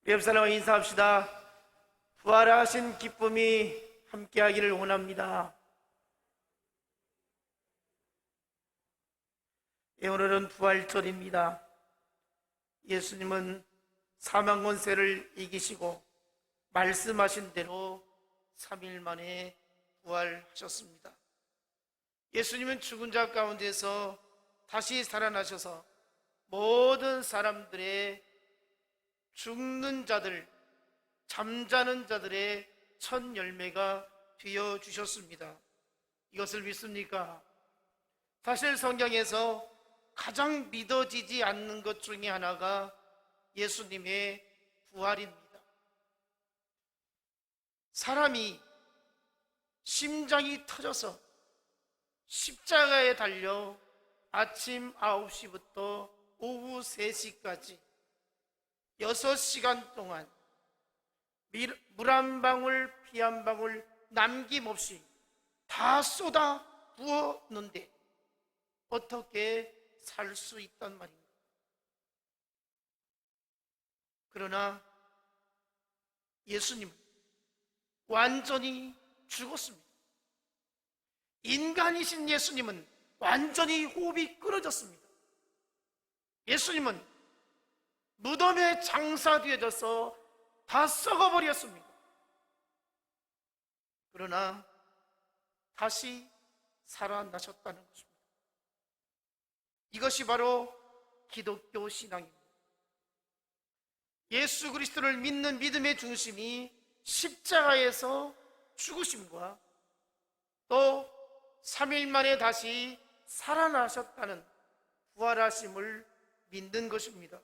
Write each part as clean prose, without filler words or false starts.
우리 옆 사람과 인사합시다. 부활하신 기쁨이 함께하기를 원합니다. 오늘은 부활절입니다. 예수님은 사망 권세를 이기시고 말씀하신 대로 3일 만에 부활하셨습니다. 예수님은 죽은 자 가운데서 다시 살아나셔서 모든 사람들의 죽는 자들, 잠자는 자들의 첫 열매가 되어 주셨습니다. 이것을 믿습니까? 사실 성경에서 가장 믿어지지 않는 것 중에 하나가 예수님의 부활입니다. 사람이 심장이 터져서 십자가에 달려 아침 9시부터 오후 3시까지 6시간 동안 물 한 방울 피 한 방울 남김없이 다 쏟아 부었는데 어떻게 살 수 있단 말입니다. 그러나 예수님은 완전히 죽었습니다. 인간이신 예수님은 완전히 호흡이 끊어졌습니다. 예수님은 무덤에 장사되어져서 다 썩어버렸습니다. 그러나 다시 살아나셨다는 것입니다. 이것이 바로 기독교 신앙입니다. 예수 그리스도를 믿는 믿음의 중심이 십자가에서 죽으심과 또 3일 만에 다시 살아나셨다는 부활하심을 믿는 것입니다.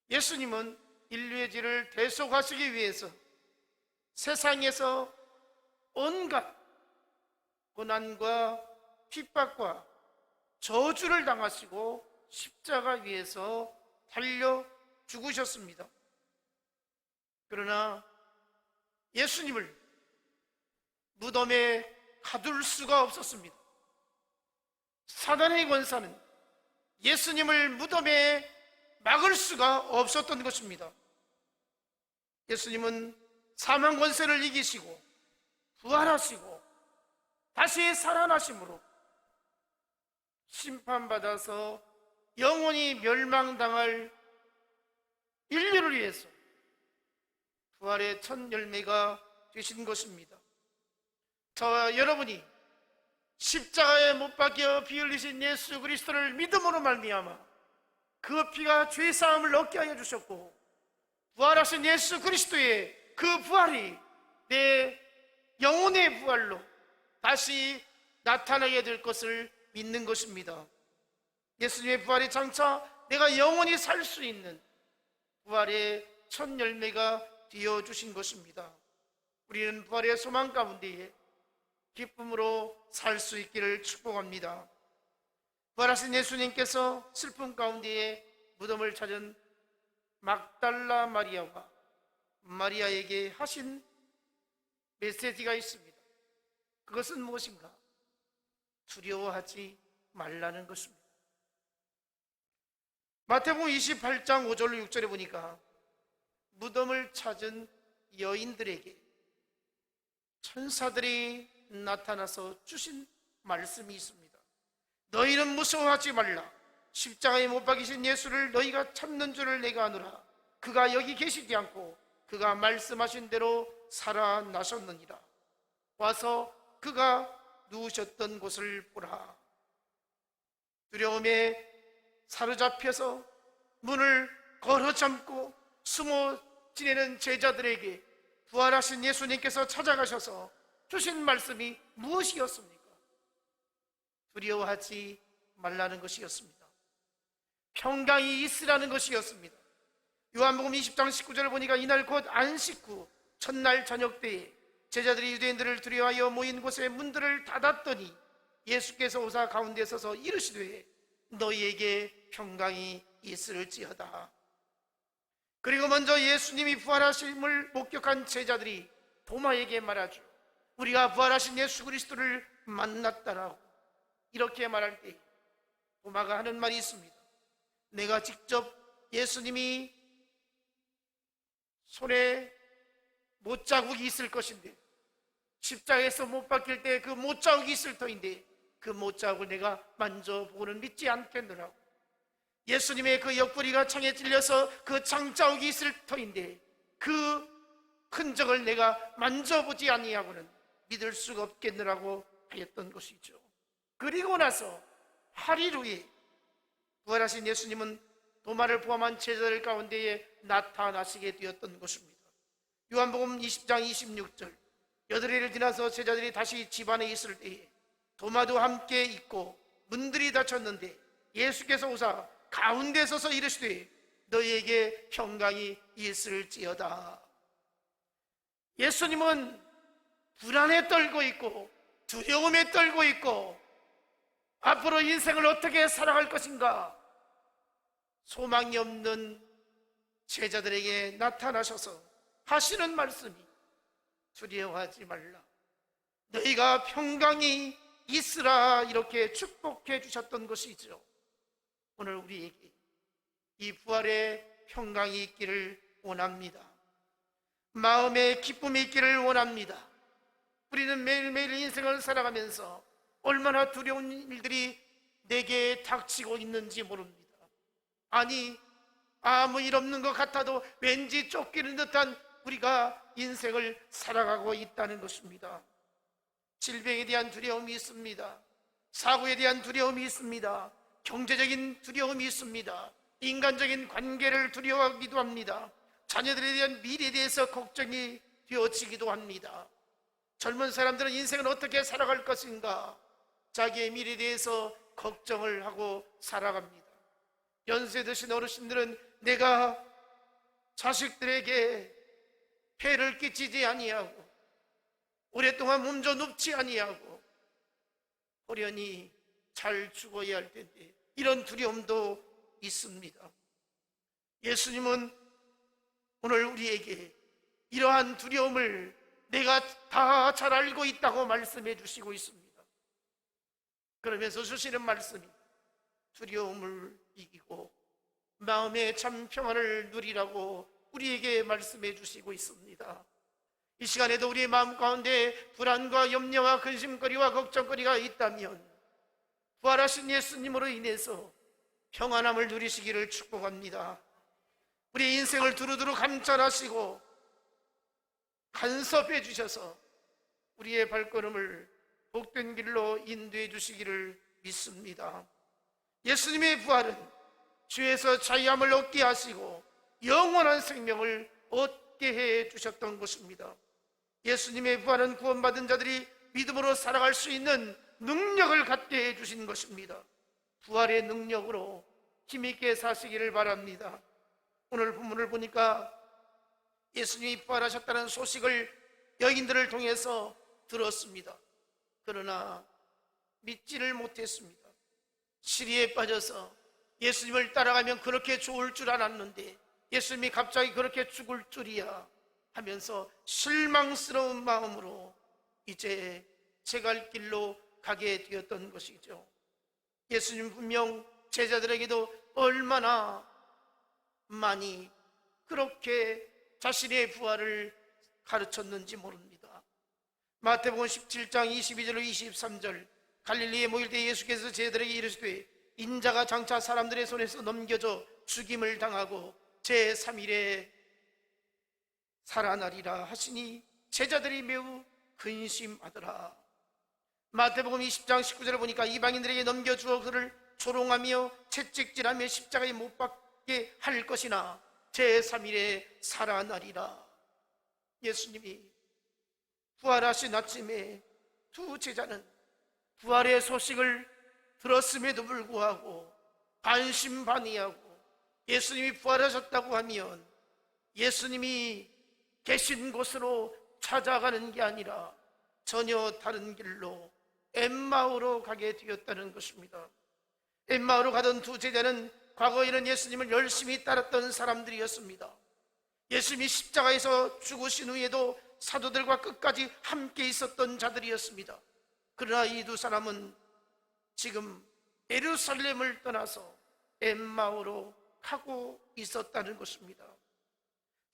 예수님은 인류의 죄를 대속하시기 위해서 세상에서 온갖 고난과 핍박과 저주를 당하시고 십자가 위에서 달려 죽으셨습니다. 그러나 예수님을 무덤에 가둘 수가 없었습니다. 사단의 권사는 예수님을 무덤에 막을 수가 없었던 것입니다. 예수님은 사망 권세를 이기시고 부활하시고 다시 살아나심으로 심판받아서 영원히 멸망당할 인류를 위해서 부활의 첫 열매가 되신 것입니다. 저와 여러분이 십자가에 못 박혀 피 흘리신 예수 그리스도를 믿음으로 말미암아 그 피가 죄사함을 얻게 하여 주셨고 부활하신 예수 그리스도의 그 부활이 내 영혼의 부활로 다시 나타나게 될 것을 믿는 것입니다. 예수님의 부활이 장차 내가 영원히 살 수 있는 부활의 첫 열매가 되어 주신 것입니다. 우리는 부활의 소망 가운데에 기쁨으로 살 수 있기를 축복합니다. 부활하신 예수님께서 슬픔 가운데에 무덤을 찾은 막달라 마리아와 마리아에게 하신 메시지가 있습니다. 그것은 무엇인가? 두려워하지 말라는 것입니다. 마태복음 28장 5절로 6절에 보니까 무덤을 찾은 여인들에게 천사들이 나타나서 주신 말씀이 있습니다. 너희는 무서워하지 말라. 십자가에 못 박이신 예수를 너희가 찾는 줄을 내가 아노라. 그가 여기 계시지 않고 그가 말씀하신 대로 살아나셨느니라. 와서 그가 누우셨던 곳을 보라. 두려움에 사로잡혀서 문을 걸어 잠고 숨어 지내는 제자들에게 부활하신 예수님께서 찾아가셔서 주신 말씀이 무엇이었습니까? 두려워하지 말라는 것이었습니다. 평강이 있으라는 것이었습니다. 요한복음 20장 19절을 보니까 이날 곧 안식 후 첫날 저녁 때에 제자들이 유대인들을 두려워하여 모인 곳에 문들을 닫았더니 예수께서 오사 가운데 서서 이르시되 너희에게 평강이 있을지어다. 그리고 먼저 예수님이 부활하심을 목격한 제자들이 도마에게 말하죠. 우리가 부활하신 예수 그리스도를 만났다라고 이렇게 말할 때 도마가 하는 말이 있습니다. 내가 직접 예수님이 손에 못자국이 있을 것인데, 십자가에서 못 박힐 때 그 못자국이 있을 터인데 그 못자국을 내가 만져보고는 믿지 않겠느라고. 예수님의 그 옆구리가 창에 찔려서 그 창자국이 있을 터인데 그 흔적을 내가 만져보지 아니하고는 믿을 수가 없겠느라고 하였던 것이죠. 그리고 나서 8일 후에 부활하신 예수님은 도마를 포함한 제자들 가운데에 나타나시게 되었던 것입니다. 요한복음 20장 26절, 8일을 지나서 제자들이 다시 집안에 있을 때에 도마도 함께 있고 문들이 닫혔는데 예수께서 오사 가운데 서서 이르시되 너희에게 평강이 있을지어다. 예수님은 불안에 떨고 있고 두려움에 떨고 있고 앞으로 인생을 어떻게 살아갈 것인가 소망이 없는 제자들에게 나타나셔서 하시는 말씀이 두려워하지 말라, 너희가 평강이 있으라, 이렇게 축복해 주셨던 것이죠. 오늘 우리에게 이 부활의 평강이 있기를 원합니다. 마음의 기쁨이 있기를 원합니다. 우리는 매일매일 인생을 살아가면서 얼마나 두려운 일들이 내게 닥치고 있는지 모릅니다. 아니, 아무 일 없는 것 같아도 왠지 쫓기는 듯한 우리가 인생을 살아가고 있다는 것입니다. 질병에 대한 두려움이 있습니다. 사고에 대한 두려움이 있습니다. 경제적인 두려움이 있습니다. 인간적인 관계를 두려워하기도 합니다. 자녀들에 대한 미래에 대해서 걱정이 되어지기도 합니다. 젊은 사람들은 인생을 어떻게 살아갈 것인가 자기의 미래에 대해서 걱정을 하고 살아갑니다. 연세 드신 어르신들은 내가 자식들에게 폐를 끼치지 아니하고 오랫동안 몸져 눕지 아니하고 호련히 잘 죽어야 할 텐데 이런 두려움도 있습니다. 예수님은 오늘 우리에게 이러한 두려움을 내가 다 잘 알고 있다고 말씀해 주시고 있습니다. 그러면서 주시는 말씀이 두려움을 이기고 마음의 참 평안을 누리라고 우리에게 말씀해 주시고 있습니다. 이 시간에도 우리의 마음 가운데 불안과 염려와 근심거리와 걱정거리가 있다면 부활하신 예수님으로 인해서 평안함을 누리시기를 축복합니다. 우리의 인생을 두루두루 감찰하시고 간섭해 주셔서 우리의 발걸음을 복된 길로 인도해 주시기를 믿습니다. 예수님의 부활은 죄에서 자유함을 얻게 하시고 영원한 생명을 얻게 해 주셨던 것입니다. 예수님의 부활은 구원받은 자들이 믿음으로 살아갈 수 있는 능력을 갖게 해 주신 것입니다. 부활의 능력으로 힘있게 사시기를 바랍니다. 오늘 본문을 보니까 예수님이 부활하셨다는 소식을 여인들을 통해서 들었습니다. 그러나 믿지를 못했습니다. 시리에 빠져서 예수님을 따라가면 그렇게 좋을 줄 알았는데 예수님이 갑자기 그렇게 죽을 줄이야 하면서 실망스러운 마음으로 이제 제 갈 길로 가게 되었던 것이죠. 예수님 분명 제자들에게도 얼마나 많이 그렇게 자신의 부활을 가르쳤는지 모릅니다. 마태복음 17장 22절로 23절, 갈릴리에 모일 때 예수께서 제자들에게 이르시되 인자가 장차 사람들의 손에서 넘겨져 죽임을 당하고 제3일에 살아나리라 하시니 제자들이 매우 근심하더라. 마태복음 20장 19절을 보니까 이방인들에게 넘겨주어 그를 조롱하며 채찍질하며 십자가에 못 박게 할 것이나 제3일에 살아나리라. 예수님이 부활하신 아침에 두 제자는 부활의 소식을 들었음에도 불구하고 반신반의하고 예수님이 부활하셨다고 하면 예수님이 계신 곳으로 찾아가는 게 아니라 전혀 다른 길로 엠마오로 가게 되었다는 것입니다. 엠마오로 가던 두 제자는 과거에는 예수님을 열심히 따랐던 사람들이었습니다. 예수님이 십자가에서 죽으신 후에도 사도들과 끝까지 함께 있었던 자들이었습니다. 그러나 이 두 사람은 지금 예루살렘을 떠나서 엠마오로 가고 있었다는 것입니다.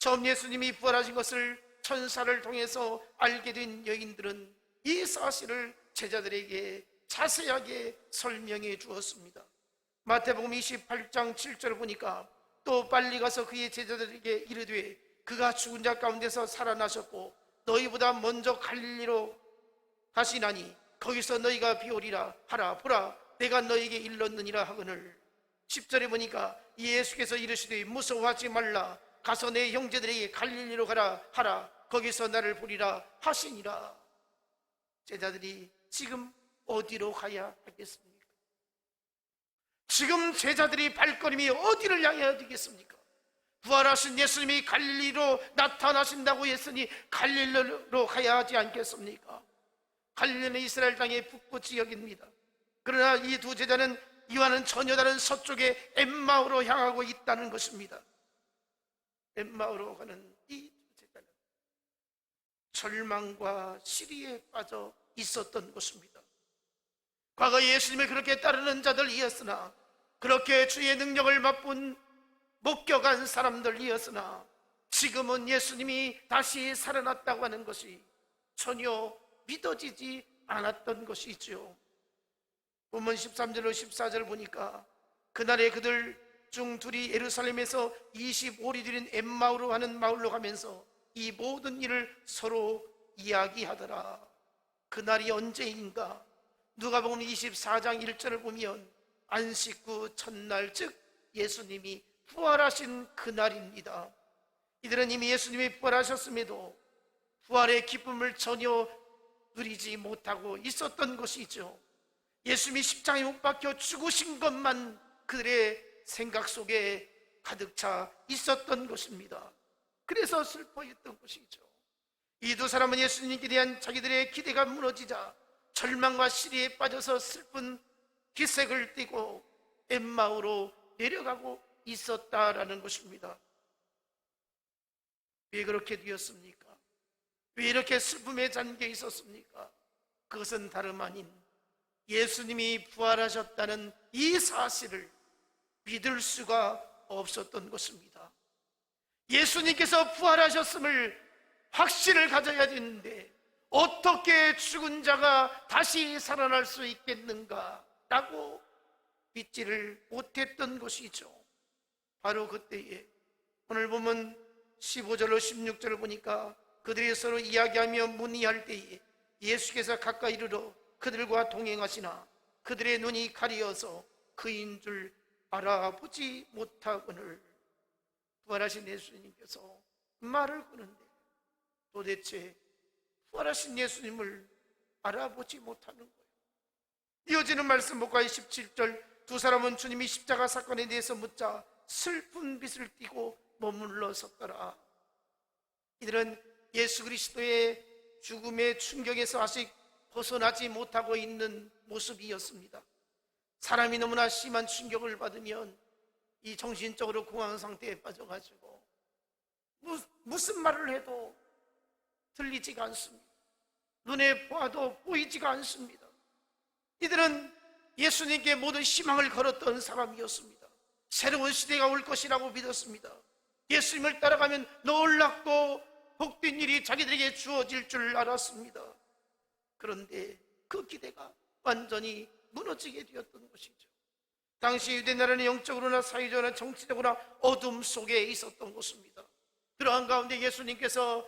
처음 예수님이 부활하신 것을 천사를 통해서 알게 된 여인들은 이 사실을 제자들에게 자세하게 설명해 주었습니다. 마태복음 28장 7절을 보니까 또 빨리 가서 그의 제자들에게 이르되 그가 죽은 자 가운데서 살아나셨고 너희보다 먼저 갈릴리로 가시나니 거기서 너희가 비오리라 하라. 보라 내가 너희에게 일렀느니라 하거늘. 10절에 보니까 예수께서 이르시되 무서워하지 말라. 가서 내 형제들에게 갈릴리로 가라 하라. 거기서 나를 보리라 하시니라. 제자들이 지금 어디로 가야 하겠습니까? 지금 제자들이 발걸음이 어디를 향해야 되겠습니까? 부활하신 예수님이 갈릴리로 나타나신다고 했으니 갈릴리로 가야 하지 않겠습니까? 갈릴리는 이스라엘 땅의 북부 지역입니다. 그러나 이 두 제자는 이와는 전혀 다른 서쪽의 엠마오로 향하고 있다는 것입니다. 엠마오로 가는 이 두 제자는 절망과 시리에 빠져 있었던 것입니다. 과거 예수님을 그렇게 따르는 자들이었으나, 그렇게 주의 능력을 맛본 목격한 사람들이었으나, 지금은 예수님이 다시 살아났다고 하는 것이 전혀 믿어지지 않았던 것이죠. 본문 13절로 14절 보니까 그날에 그들 중 둘이 예루살렘에서 25리 들인 엠마오로 하는 마을로 가면서 이 모든 일을 서로 이야기하더라. 그날이 언제인가? 누가복음 24장 1절을 보면 안식 후 첫날, 즉 예수님이 부활하신 그날입니다. 이들은 이미 예수님이 부활하셨음에도 부활의 기쁨을 전혀 누리지 못하고 있었던 것이죠. 예수님이 십자가에 못 박혀 죽으신 것만 그들의 생각 속에 가득 차 있었던 것입니다. 그래서 슬퍼했던 것이죠. 이 두 사람은 예수님께 대한 자기들의 기대가 무너지자 절망과 시리에 빠져서 슬픈 기색을 띠고 엠마오로 내려가고 있었다라는 것입니다. 왜 그렇게 되었습니까? 왜 이렇게 슬픔에 잠겨 있었습니까? 그것은 다름 아닌 예수님이 부활하셨다는 이 사실을 믿을 수가 없었던 것입니다. 예수님께서 부활하셨음을 확신을 가져야 되는데 어떻게 죽은 자가 다시 살아날 수 있겠는가 라고 믿지를 못했던 것이죠. 바로 그때에 오늘 보면 15절로 16절을 보니까 그들이 서로 이야기하며 문의할 때에 예수께서 가까이 이르러 그들과 동행하시나 그들의 눈이 가리어서 그인 줄 알아보지 못하거늘. 부활하신 예수님께서 말을 거는데 도대체 부활하신 예수님을 알아보지 못하는 거예요. 이어지는 말씀 목과 17절, 두 사람은 주님이 십자가 사건에 대해서 묻자 슬픈 빛을 띠고 머물러 섰더라. 이들은 예수 그리스도의 죽음의 충격에서 아직 벗어나지 못하고 있는 모습이었습니다. 사람이 너무나 심한 충격을 받으면 이 정신적으로 공황 상태에 빠져가지고 무슨 말을 해도 들리지가 않습니다. 눈에 보아도 보이지가 않습니다. 이들은 예수님께 모든 희망을 걸었던 사람이었습니다. 새로운 시대가 올 것이라고 믿었습니다. 예수님을 따라가면 놀랍고 복된 일이 자기들에게 주어질 줄 알았습니다. 그런데 그 기대가 완전히 무너지게 되었던 것이죠. 당시 유대나라는 영적으로나 사회적으로나 정치적으로나 어둠 속에 있었던 것입니다. 그러한 가운데 예수님께서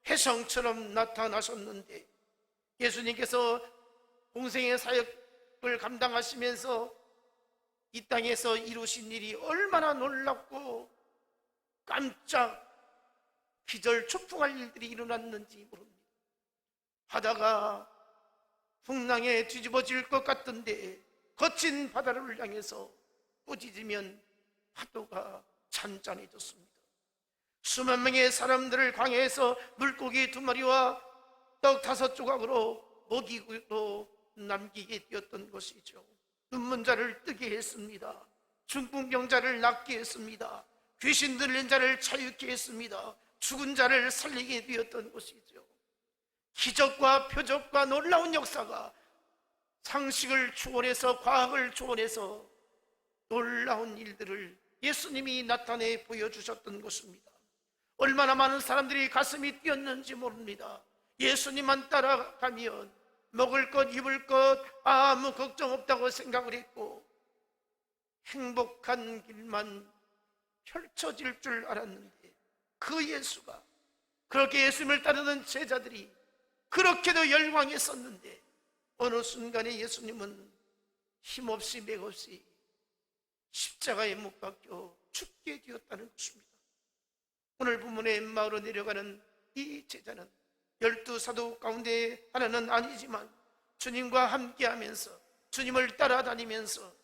혜성처럼 나타나셨는데, 예수님께서 공생의 사역을 감당하시면서 이 땅에서 이루신 일이 얼마나 놀랍고 깜짝 기절초풍할 일들이 일어났는지 모릅니다. 바다가 풍랑에 뒤집어질 것 같던데 거친 바다를 향해서 꾸짖으면 파도가 잔잔해졌습니다. 수만 명의 사람들을 광야에서 물고기 2마리와 떡 5조각으로 먹이로 남기게 되었던 것이죠. 눈먼 자를 뜨게 했습니다. 중풍병자를 낫게 했습니다. 귀신 들린 자를 자유케 했습니다. 죽은 자를 살리게 되었던 것이죠. 기적과 표적과 놀라운 역사가 상식을 초월해서, 과학을 초월해서 놀라운 일들을 예수님이 나타내 보여주셨던 것입니다. 얼마나 많은 사람들이 가슴이 뛰었는지 모릅니다. 예수님만 따라가면 먹을 것, 입을 것 아무 걱정 없다고 생각을 했고 행복한 길만 펼쳐질 줄 알았는데, 그 예수가, 그렇게 예수님을 따르는 제자들이 그렇게도 열광했었는데 어느 순간에 예수님은 힘없이 맥없이 십자가에 못 박혀 죽게 되었다는 것입니다. 오늘 본문의 엠마오로 내려가는 이 제자는 12사도 가운데 하나는 아니지만 주님과 함께하면서 주님을 따라다니면서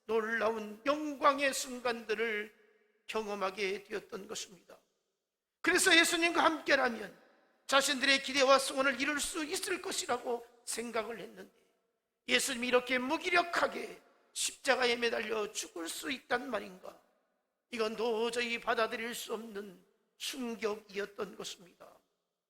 놀라운 영광의 순간들을 경험하게 되었던 것입니다. 그래서 예수님과 함께라면 자신들의 기대와 소원을 이룰 수 있을 것이라고 생각을 했는데, 예수님이 이렇게 무기력하게 십자가에 매달려 죽을 수 있단 말인가? 이건 도저히 받아들일 수 없는 충격이었던 것입니다.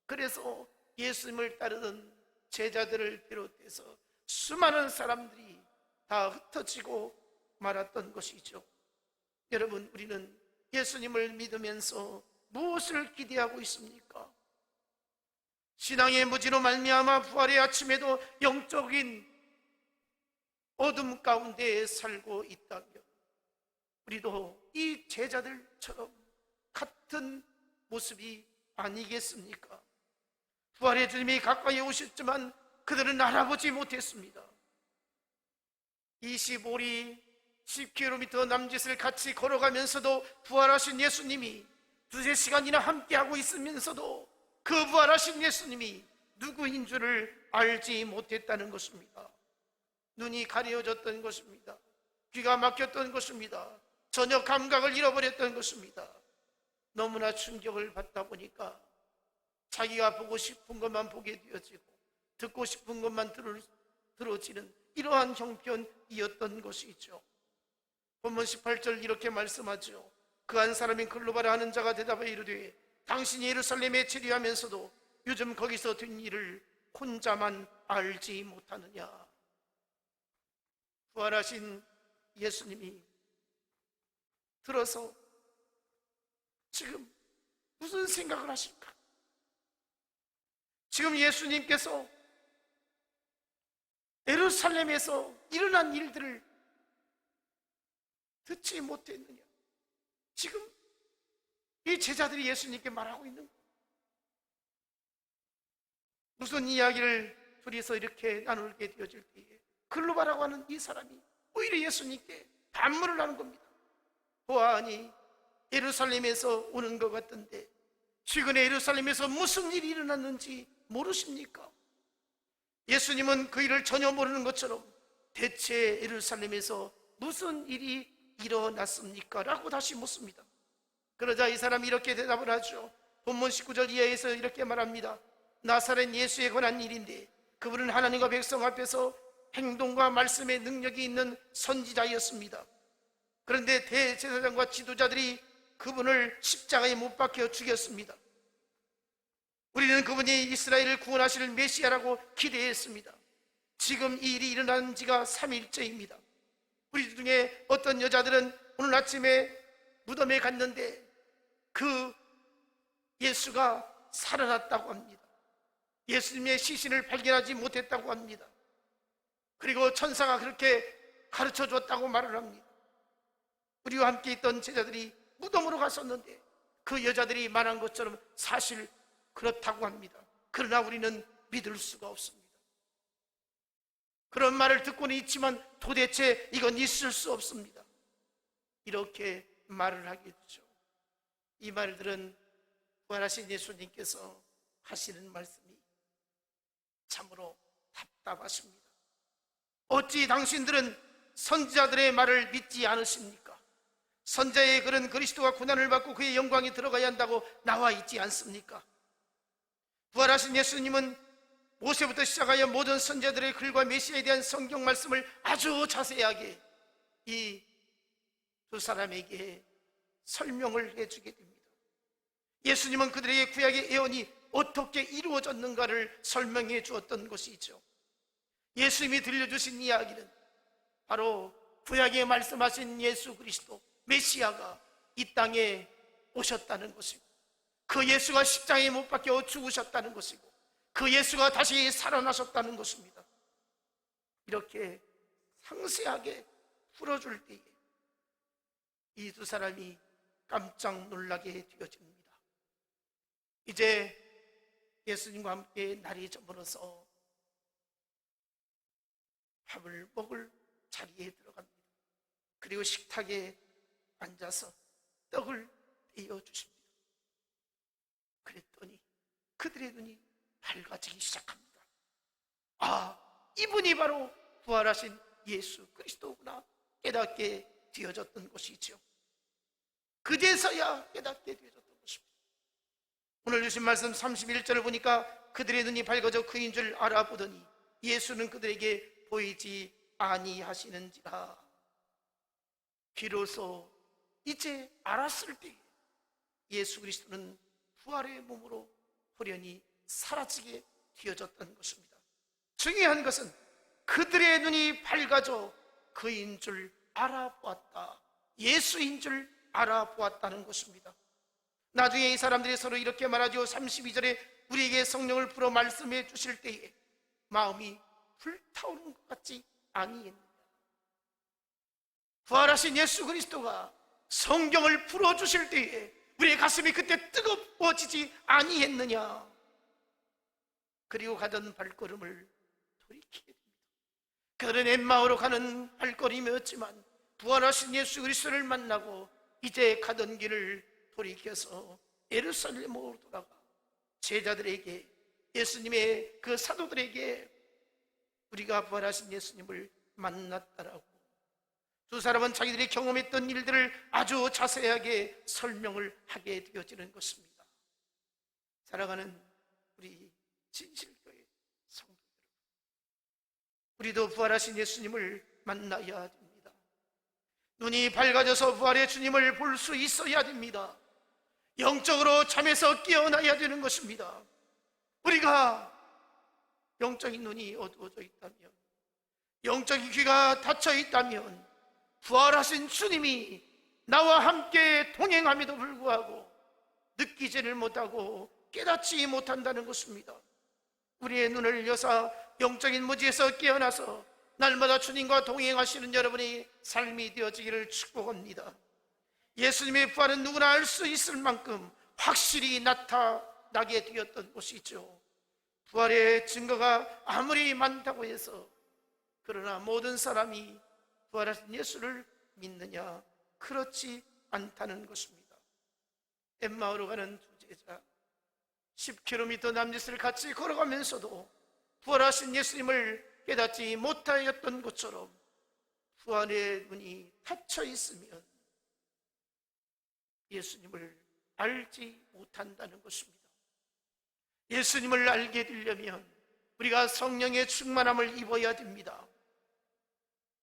그래서 예수님을 따르던 제자들을 비롯해서 수많은 사람들이 다 흩어지고 말았던 것이죠. 여러분, 우리는 예수님을 믿으면서 무엇을 기대하고 있습니까? 신앙의 무지로 말미암아 부활의 아침에도 영적인 어둠 가운데 살고 있다면 우리도 이 제자들처럼 같은 모습이 아니겠습니까? 부활의 주님이 가까이 오셨지만 그들은 알아보지 못했습니다. 25리 10km 남짓을 같이 걸어가면서도 부활하신 예수님이 두세 시간이나 함께하고 있으면서도 그 부활하신 예수님이 누구인 줄을 알지 못했다는 것입니다. 눈이 가려졌던 것입니다. 귀가 막혔던 것입니다. 전혀 감각을 잃어버렸던 것입니다. 너무나 충격을 받다 보니까 자기가 보고 싶은 것만 보게 되어지고 듣고 싶은 것만 들어지는 이러한 형편이었던 것이죠. 본문 18절 이렇게 말씀하죠. 그 한 사람인 글로바라 하는 자가 대답하여 이르되 당신이 예루살렘에 체류하면서도 요즘 거기서 된 일을 혼자만 알지 못하느냐. 부활하신 예수님이 들어서 지금 무슨 생각을 하실까? 지금 예수님께서 예루살렘에서 일어난 일들을 듣지 못했느냐? 지금 이 제자들이 예수님께 말하고 있는 거예요. 무슨 이야기를 둘이서 이렇게 나누게 되어질 때에 글로바라고 하는 이 사람이 오히려 예수님께 반문을 하는 겁니다. 보아하니 예루살렘에서 오는 것 같던데 최근에 예루살렘에서 무슨 일이 일어났는지 모르십니까? 예수님은 그 일을 전혀 모르는 것처럼 대체 예루살렘에서 무슨 일이 일어났습니까? 라고 다시 묻습니다. 그러자 이 사람이 이렇게 대답을 하죠. 본문 19절 이하에서 이렇게 말합니다. 나사렛 예수에 관한 일인데 그분은 하나님과 백성 앞에서 행동과 말씀의 능력이 있는 선지자였습니다. 그런데 대제사장과 지도자들이 그분을 십자가에 못 박혀 죽였습니다. 우리는 그분이 이스라엘을 구원하실 메시아라고 기대했습니다. 지금 이 일이 일어난 지가 3일째입니다. 우리 중에 어떤 여자들은 오늘 아침에 무덤에 갔는데 그 예수가 살아났다고 합니다. 예수님의 시신을 발견하지 못했다고 합니다. 그리고 천사가 그렇게 가르쳐 줬다고 말을 합니다. 우리와 함께 있던 제자들이 무덤으로 갔었는데 그 여자들이 말한 것처럼 사실 그렇다고 합니다. 그러나 우리는 믿을 수가 없습니다. 그런 말을 듣고는 있지만 도대체 이건 있을 수 없습니다. 이렇게 말을 하게 되죠. 이 말들은 부활하신 예수님께서 하시는 말씀이 참으로 답답하십니다. 어찌 당신들은 선지자들의 말을 믿지 않으십니까? 선지자의 글은 그리스도가 고난을 받고 그의 영광에 들어가야 한다고 나와 있지 않습니까? 부활하신 예수님은 모세부터 시작하여 모든 선지자들의 글과 메시아에 대한 성경 말씀을 아주 자세하게 이 두 사람에게 설명을 해주게 됩니다. 예수님은 그들에게 구약의 예언이 어떻게 이루어졌는가를 설명해 주었던 것이죠. 예수님이 들려주신 이야기는 바로 구약에 말씀하신 예수 그리스도 메시아가 이 땅에 오셨다는 것입니다. 그 그 예수가 십자가에 못 박혀 죽으셨다는 것이고 그 예수가 다시 살아나셨다는 것입니다. 이렇게 상세하게 풀어줄 때에 이 두 사람이 깜짝 놀라게 되어집니다. 이제 예수님과 함께 날이 저물어서 밥을 먹을 자리에 들어갑니다. 그리고 식탁에 앉아서 떡을 떼어 주십니다. 그랬더니 그들의 눈이 밝아지기 시작합니다. 아, 이분이 바로 부활하신 예수 그리스도구나 깨닫게 되어졌던 것이죠. 그제서야 깨닫게 되어졌던 것입니다. 오늘 주신 말씀 31절을 보니까 그들의 눈이 밝아져 그인 줄 알아보더니 예수는 그들에게 보이지 아니하시는지라. 비로소 이제 알았을 때 예수 그리스도는 부활의 몸으로 호련히 사라지게 되어졌다는 것입니다. 중요한 것은 그들의 눈이 밝아져 그인 줄 알아보았다. 예수인 줄 알아보았다는 것입니다. 나중에 이 사람들이 서로 이렇게 말하죠. 32절에 우리에게 성령을 풀어 말씀해 주실 때에 마음이 불타오르는 것 같지 아니했느냐. 부활하신 예수 그리스도가 성경을 풀어주실 때에 우리의 가슴이 그때 뜨거워지지 아니했느냐. 그리고 가던 발걸음을 돌이키게 됩니다. 그들은 엠마오로 가는 발걸음이었지만 부활하신 예수 그리스도를 만나고 이제 가던 길을 돌이켜서 예루살렘으로 돌아가 제자들에게, 예수님의 그 사도들에게 우리가 부활하신 예수님을 만났다라고 두 사람은 자기들이 경험했던 일들을 아주 자세하게 설명을 하게 되어지는 것입니다. 사랑하는 우리 진실교회 성도 여러분, 우리도 부활하신 예수님을 만나야 됩니다. 눈이 밝아져서 부활의 주님을 볼 수 있어야 됩니다. 영적으로 잠에서 깨어나야 되는 것입니다. 우리가 영적인 눈이 어두워져 있다면, 영적인 귀가 닫혀 있다면 부활하신 주님이 나와 함께 동행함에도 불구하고 느끼지를 못하고 깨닫지 못한다는 것입니다. 우리의 눈을 여사 영적인 무지에서 깨어나서 날마다 주님과 동행하시는 여러분의 삶이 되어지기를 축복합니다. 예수님의 부활은 누구나 알 수 있을 만큼 확실히 나타나게 되었던 것이죠. 부활의 증거가 아무리 많다고 해서 그러나 모든 사람이 부활하신 예수를 믿느냐? 그렇지 않다는 것입니다. 엠마오로 가는 두 제자 10km 남짓을 같이 걸어가면서도 부활하신 예수님을 깨닫지 못하였던 것처럼 부활의 눈이 닫혀 있으면 예수님을 알지 못한다는 것입니다. 예수님을 알게 되려면 우리가 성령의 충만함을 입어야 됩니다.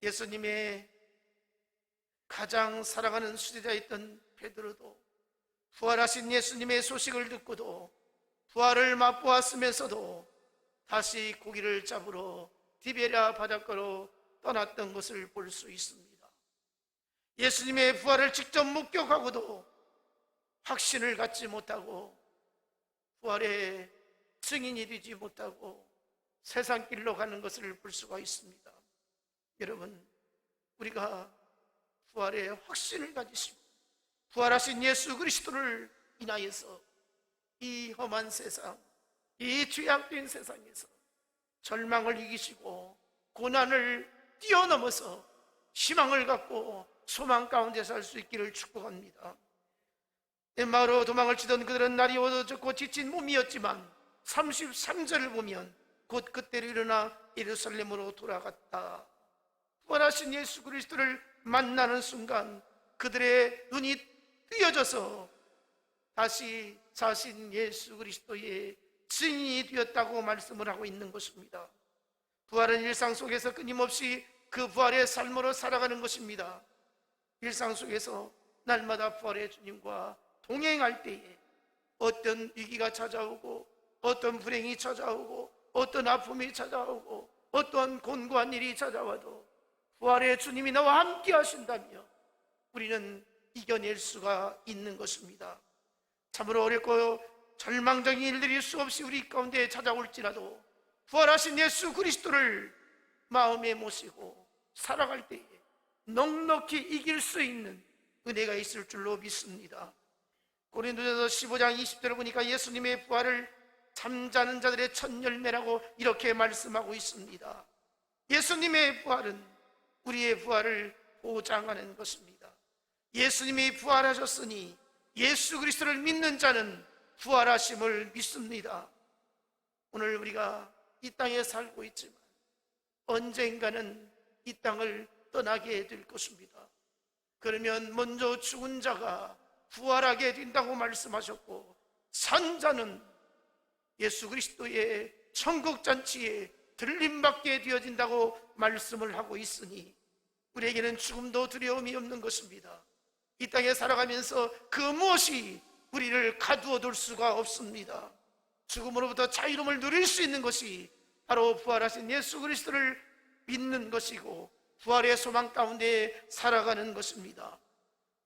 예수님의 가장 사랑하는 수제자였던 베드로도 부활하신 예수님의 소식을 듣고도 부활을 맛보았으면서도 다시 고기를 잡으러 디베랴 바닷가로 떠났던 것을 볼 수 있습니다. 예수님의 부활을 직접 목격하고도 확신을 갖지 못하고 부활의 증인이 되지 못하고 세상길로 가는 것을 볼 수가 있습니다. 여러분, 우리가 부활의 확신을 가지시고 부활하신 예수 그리스도를 인하여서 이 험한 세상, 이 죄악된 세상에서 절망을 이기시고 고난을 뛰어넘어서 희망을 갖고 소망 가운데 살 수 있기를 축복합니다. 엠마오로 도망을 치던 그들은 날이 어두워졌고 지친 몸이었지만 33절을 보면 곧 그때로 일어나 예루살렘으로 돌아갔다. 부활하신 예수 그리스도를 만나는 순간 그들의 눈이 뜨여져서 다시 자신 예수 그리스도의 증인이 되었다고 말씀을 하고 있는 것입니다. 부활은 일상 속에서 끊임없이 그 부활의 삶으로 살아가는 것입니다. 일상 속에서 날마다 부활의 주님과 동행할 때에 어떤 위기가 찾아오고 어떤 불행이 찾아오고 어떤 아픔이 찾아오고 어떤 곤고한 일이 찾아와도 부활의 주님이 나와 함께 하신다며 우리는 이겨낼 수가 있는 것입니다. 참으로 어렵고 절망적인 일들이 수없이 우리 가운데 찾아올지라도 부활하신 예수 그리스도를 마음에 모시고 살아갈 때에 넉넉히 이길 수 있는 은혜가 있을 줄로 믿습니다. 고린도전서 15장 20절을 보니까 예수님의 부활을 잠자는 자들의 첫 열매라고 이렇게 말씀하고 있습니다. 예수님의 부활은 우리의 부활을 보장하는 것입니다. 예수님이 부활하셨으니 예수 그리스도를 믿는 자는 부활하심을 믿습니다. 오늘 우리가 이 땅에 살고 있지만 언젠가는 이 땅을 떠나게 될 것입니다. 그러면 먼저 죽은 자가 부활하게 된다고 말씀하셨고, 산 자는 예수 그리스도의 천국잔치에 들림받게 되어진다고 말씀을 하고 있으니 우리에게는 죽음도 두려움이 없는 것입니다. 이 땅에 살아가면서 그 무엇이 우리를 가두어둘 수가 없습니다. 죽음으로부터 자유로움을 누릴 수 있는 것이 바로 부활하신 예수 그리스도를 믿는 것이고 부활의 소망 가운데 살아가는 것입니다.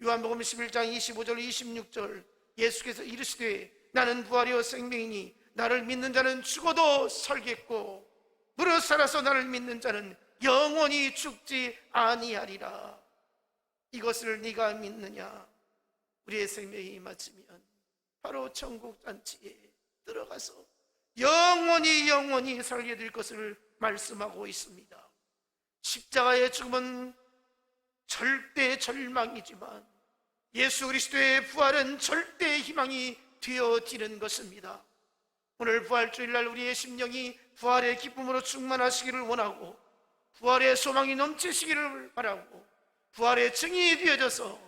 요한복음 11장 25절 26절 예수께서 이르시되 나는 부활이요 생명이니 나를 믿는 자는 죽어도 살겠고 무릇 살아서 나를 믿는 자는 영원히 죽지 아니하리라. 이것을 네가 믿느냐? 우리의 생명이 맞으면 바로 천국잔치에 들어가서 영원히 살게 될 것을 말씀하고 있습니다. 십자가의 죽음은 절대 절망이지만 예수 그리스도의 부활은 절대 희망이 되어지는 것입니다. 오늘 부활주일날 우리의 심령이 부활의 기쁨으로 충만하시기를 원하고 부활의 소망이 넘치시기를 바라고 부활의 증인이 되어져서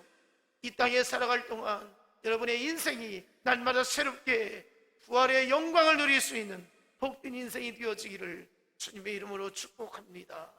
이 땅에 살아갈 동안 여러분의 인생이 날마다 새롭게 부활의 영광을 누릴 수 있는 복된 인생이 되어지기를 주님의 이름으로 축복합니다.